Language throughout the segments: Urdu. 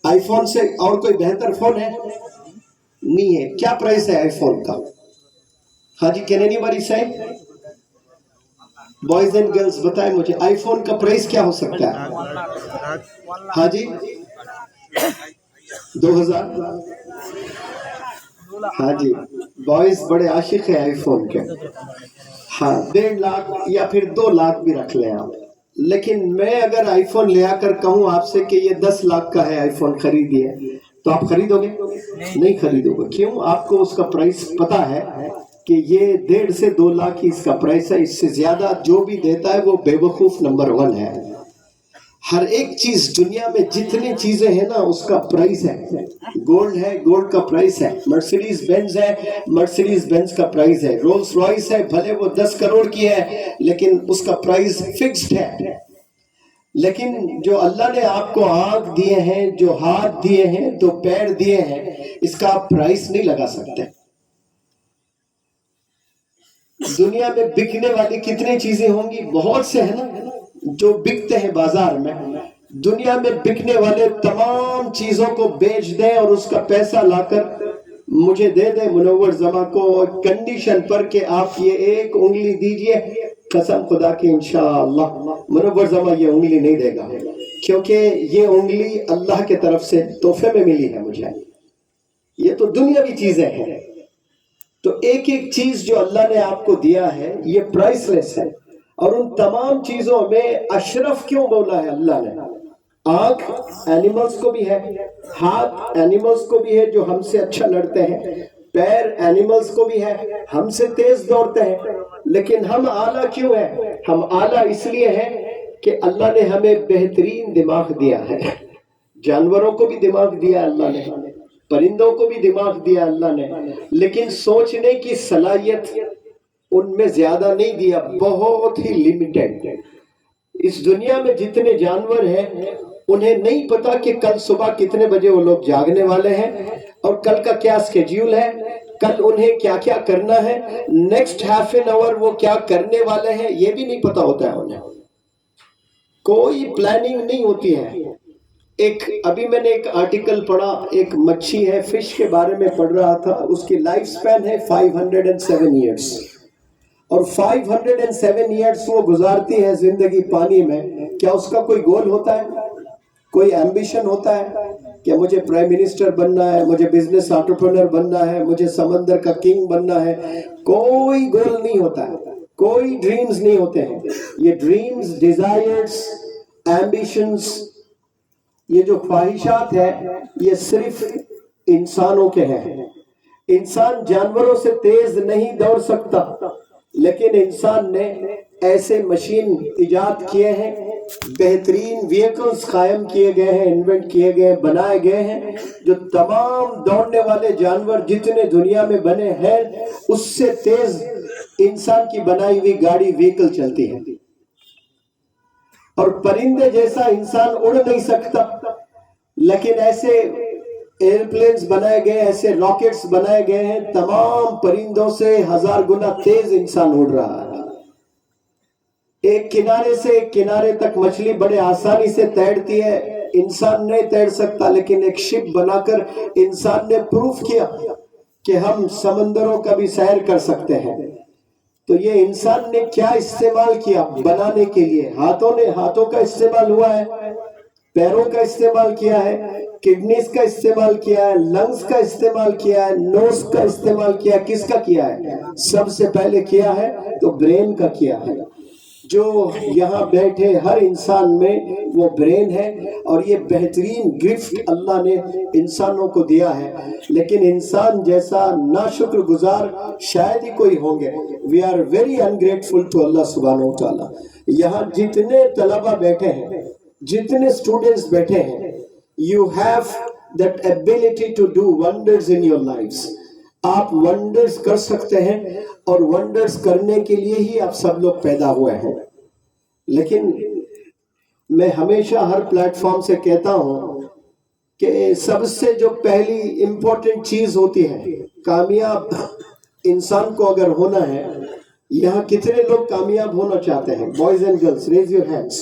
آئی فون سے اور کوئی بہتر فون ہے؟ نہیں ہے. کیا پرائس ہے آئی فون کا؟ ہاں جی، کین اینی باڈی سے؟ بوائز اینڈ گرلز بتائیں مجھے آئی فون کا پرائس کیا ہو سکتا ہے؟ ہاں جی، 2000. ہاں جی، بوائز بڑے عاشق ہیں آئی فون کے. ہاں، 1.5 لاکھ یا پھر 2 لاکھ بھی رکھ لیں آپ. لیکن میں اگر آئی فون لے آ کر کہوں آپ سے کہ یہ 10 لاکھ کا ہے آئی فون خریدیے، تو آپ خریدو گے؟ نہیں خریدو گے. کیوں؟ آپ کو اس کا پرائس پتا ہے کہ یہ 1.5 سے 2 لاکھ ہی اس کا پرائس ہے. اس سے زیادہ جو بھی دیتا ہے وہ بے وقوف نمبر 1 ہے. ہر ایک چیز دنیا میں جتنی چیزیں ہیں نا اس کا پرائس ہے. گولڈ ہے، گولڈ کا پرائس ہے. مرسیڈیز بینز ہے، مرسیڈیز بینز کا پرائس ہے. رولز رائس ہے، بھلے وہ 10 کروڑ کی ہے لیکن اس کا پرائس فکسڈ ہے. لیکن جو اللہ نے آپ کو آنکھ دیے ہیں، جو ہاتھ دیے ہیں، دو پیر دیے ہیں، اس کا آپ پرائس نہیں لگا سکتے. دنیا میں بکنے والی کتنی چیزیں ہوں گی؟ بہت سے ہیں نا جو بکتے ہیں بازار میں. دنیا میں بکنے والے تمام چیزوں کو بیچ دیں اور اس کا پیسہ لا کر مجھے دے دیں منور زماں کو، کنڈیشن پر کہ آپ یہ ایک انگلی دیجئے. قسم خدا کی انشاءاللہ منور زماں یہ انگلی نہیں دے گا، کیونکہ یہ انگلی اللہ کے طرف سے تحفے میں ملی ہے مجھے. یہ تو دنیاوی چیزیں ہیں. تو ایک ایک چیز جو اللہ نے آپ کو دیا ہے یہ پرائس لیس ہے. اور ان تمام چیزوں میں اشرف کیوں بولا ہے اللہ نے؟ آنکھ اینیملز کو بھی ہے، ہاتھ اینیملز کو بھی ہے جو ہم سے اچھا لڑتے ہیں، پیر اینیملز کو بھی ہے، ہم سے تیز دوڑتے ہیں. لیکن ہم اعلیٰ کیوں ہیں؟ ہم اعلیٰ اس لیے ہیں کہ اللہ نے ہمیں بہترین دماغ دیا ہے. جانوروں کو بھی دماغ دیا اللہ نے، پرندوں کو بھی دماغ دیا اللہ نے، لیکن سوچنے کی صلاحیت ان میں زیادہ نہیں دیا، بہت ہی لیمیٹڈ. اس دنیا میں جتنے جانور ہیں انہیں نہیں پتا کہ کل صبح کتنے بجے وہ لوگ جاگنے والے ہیں اور کل کا کیا اسکیڈیول ہے، کل انہیں کیا کیا کرنا ہے، نیکسٹ ہاف این آور وہ کیا کرنے والے ہیں، یہ بھی نہیں پتا ہوتا ہے انہیں. کوئی پلاننگ نہیں ہوتی ہے. ابھی میں نے ایک آرٹیکل پڑھا، ایک مچھی ہے، فش کے بارے میں پڑھ رہا تھا. اس کی لائف سپین ہے 507 ایئرس، اور 507 ایئرس وہ گزارتی ہے زندگی پانی میں. کیا اس کا کوئی گول ہوتا ہے؟ کوئی ایمبیشن ہوتا ہے کہ مجھے پرائم منسٹر بننا ہے، مجھے بزنس انٹرپرینر بننا ہے، مجھے سمندر کا کنگ بننا ہے؟ کوئی گول نہیں ہوتا ہے، کوئی ڈریمز نہیں ہوتے ہیں. یہ ڈریمز، ڈیزائرز، ایمبیشنز، یہ جو خواہشات ہے یہ صرف انسانوں کے ہیں. انسان جانوروں سے تیز نہیں دوڑ سکتا، لیکن انسان نے ایسے مشین ایجاد کیے ہیں، بہترین وہیکلز قائم کیے گئے ہیں، انوینٹ کیے گئے، بنائے گئے ہیں، جو تمام دوڑنے والے جانور جتنے دنیا میں بنے ہیں اس سے تیز انسان کی بنائی ہوئی گاڑی وہیکل چلتی ہے. اور پرندے جیسا انسان اڑ نہیں سکتا، لیکن ایسے ایئرپلینز بنائے گئے، ایسے راکٹس بنائے گئے ہیں، تمام پرندوں سے 1000 گنا تیز انسان اڑ رہا ہے. ایک کنارے سے ایک کنارے تک مچھلی بڑے آسانی سے تیرتی ہے، انسان نہیں تیر سکتا. لیکن ایک شپ بنا کر انسان نے پروف کیا کہ ہم سمندروں کا بھی سیر کر سکتے ہیں. تو یہ انسان نے کیا استعمال کیا بنانے کے لیے؟ ہاتھوں کا استعمال ہوا ہے، پیروں کا استعمال کیا ہے، کڈنیز کا استعمال کیا ہے، لنگز کا استعمال کیا ہے، نوز کا استعمال کیا ہے. کس کا کیا ہے؟ سب سے پہلے کیا ہے تو برین کا کیا ہے. جو یہاں بیٹھے ہر انسان میں وہ برین ہے، اور یہ بہترین گفٹ اللہ نے انسانوں کو دیا ہے. لیکن انسان جیسا ناشکر گزار شاید ہی کوئی ہوں گے. We are very ungrateful to Allah Subhanahu wa تعالیٰ. یہاں جتنے طلبہ بیٹھے ہیں، جتنے اسٹوڈنٹس بیٹھے ہیں، you have that ability to do wonders in your lives. آپ ونڈرز کر سکتے ہیں، اور ونڈرز کرنے کے لیے ہی آپ سب لوگ پیدا ہوئے ہیں. لیکن میں ہمیشہ ہر پلیٹ فارم سے کہتا ہوں کہ سب سے جو پہلی امپورٹنٹ چیز ہوتی ہے، کامیاب انسان کو اگر ہونا ہے، یہاں کتنے لوگ کامیاب ہونا چاہتے ہیں؟ Boys and girls raise your hands.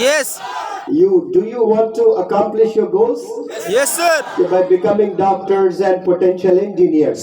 Yes. Do you want to accomplish your goals? Yes, sir. By becoming doctors and potential engineers.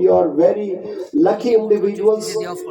you are very lucky individuals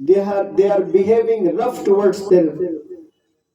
they are behaving rough towards their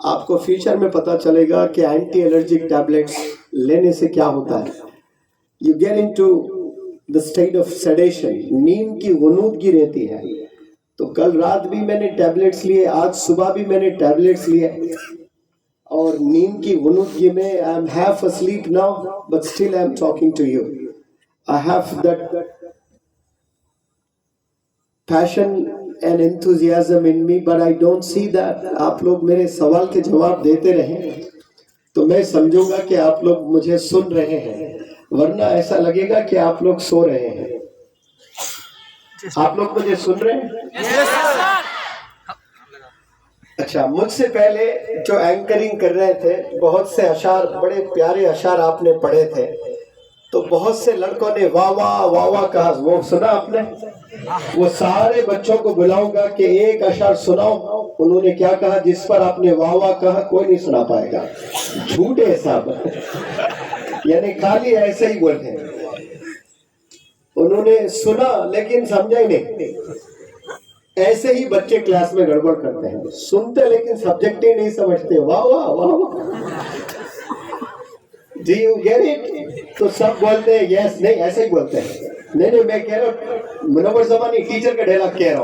آپ کو فیوچر میں پتا چلے گا کہ اینٹی الرجک ٹیبلیٹس لینے سے کیا ہوتا ہے. You get into the state of sedation, نیند کی غنودگی رہتی ہے. تو کل رات بھی میں نے ٹیبلیٹس لیے، آج صبح بھی میں نے ٹیبلیٹس لیے، اور نیند کی غنودگی میں I am half asleep now but still I am talking to you. I have that passion and enthusiasm in me, but I don't see that. آپ لوگ میرے سوال کے جواب دیتے رہیں تو میں سمجھوں گا کہ آپ لوگ مجھے سن رہے ہیں، ورنہ ایسا لگے گا کہ آپ لوگ سو رہے ہیں. آپ لوگ مجھے سن رہے ہیں؟ اچھا، مجھ سے پہلے جو اینکرنگ کر رہے تھے بہت سے اشعار، بڑے پیارے اشعار آپ نے پڑھے تھے، تو بہت سے لڑکوں نے واہ واہ واہ واہ کہا. وہ سنا آپ نے؟ وہ سارے بچوں کو بلاؤں گا کہ ایک اشعار سناؤ. انہوں نے کیا کہا؟ جس پر آپ نے واہ واہ کہا کوئی نہیں سنا پائے گا. جھوٹے صاحب، یعنی خالی ایسے ہی بولتے ہیں. انہوں نے سنا لیکن سمجھا ہی نہیں. ایسے ہی بچے کلاس میں گڑبڑ کرتے ہیں، سنتے لیکن سبجیکٹ ہی نہیں سمجھتے. واہ واہ واہ واہ. جی یو گیٹ اٹ؟ تو سب بولتے ہیں یس، نہیں ایسے ہی بولتے ہیں. نہیں میں کہہ رہا ہوں، منور زمانی ٹیچر کا ڈائلاگ کہہ رہا ہوں.